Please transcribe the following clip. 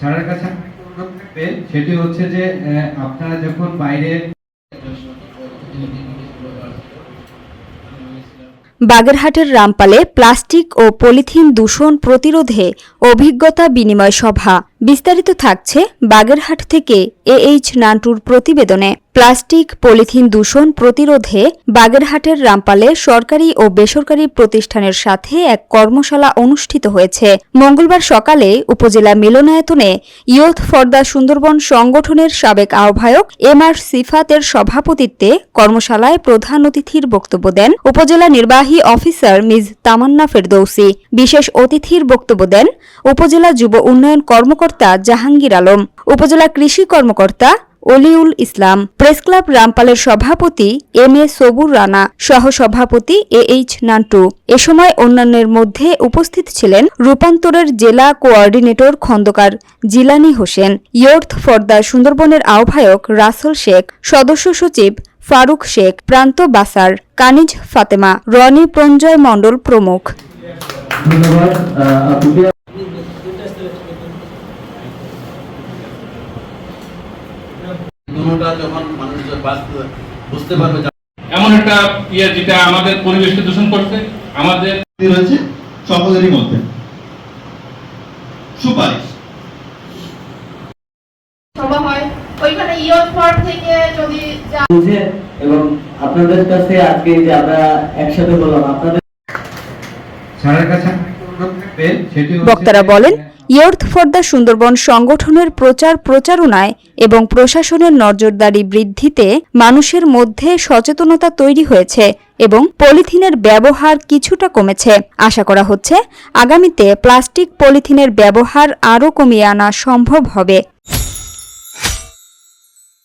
স্যারের কাছে সেটি হচ্ছে যে আপনারা যখন বাইরে বাগেরহাটের রামপালে প্লাস্টিক ও পলিথিন দূষণ প্রতিরোধে অভিজ্ঞতা বিনিময় সভা। বিস্তারিত থাকছে বাগেরহাট থেকে এইচ নান্টুর প্রতিবেদনে। প্লাস্টিক পলিথিন দূষণ প্রতিরোধে বাগেরহাটের রামপালে সরকারি ও বেসরকারি প্রতিষ্ঠানের সাথে এক কর্মশালা অনুষ্ঠিত হয়েছে। মঙ্গলবার সকালে উপজেলা মিলনায়তনে ইয়ুথ ফর দ্য সুন্দরবন সংগঠনের সাবেক আহ্বায়ক এম.আর. সিফাতের সভাপতিত্বে কর্মশালায় প্রধান অতিথির বক্তব্য দেন উপজেলা নির্বাহী অফিসার মিজ তামান্না ফেরদৌসী। বিশেষ অতিথির বক্তব্য দেন উপজেলা যুব উন্নয়ন কর্মকর্তা জাহাঙ্গীর আলম, উপজেলা কৃষি কর্মকর্তা অলিউল ইসলাম, প্রেসক্লাব রামপালের সভাপতি এম.এ. সবুর রানা, সহসভাপতি এইচ নান্টু। এ সময় অন্যান্যের মধ্যে উপস্থিত ছিলেন রূপান্তরের জেলা coordinator Khondokar Jilani Hossain, youth for the সুন্দরবনের আহ্বায়ক রাসেল শেখ, সদস্য সচিব ফারুক শেখ, প্রান্ত বাসার, কানিজ ফাতেমা, রনি প্রঞ্জয় মণ্ডল প্রমুখ। এমন একটা যেটা আমাদের পরিবেশকে দূষণ করছে, আমাদের রয়েছে সকলেরই মধ্যে সুপারিশ সভা হয় ওইখানে ইয়ুথ ফর থেকে যদি এবং আপনাদের কাছে আজকে যে আমরা একসাথে বললাম আপনাদের স্যারের কাছে সেটি বক্তারা বলেন, ইয়ুথ ফর দ্য সুন্দরবন সংগঠনের প্রচারণায় এবং প্রশাসনের নজরদারি বৃদ্ধিতে মানুষের মধ্যে সচেতনতা তৈরি হয়েছে এবং পলিথিনের ব্যবহার কিছুটা কমেছে। আশা করা হচ্ছে আগামীতে প্লাস্টিক পলিথিনের ব্যবহার আরও কমিয়ে আনা সম্ভব হবে।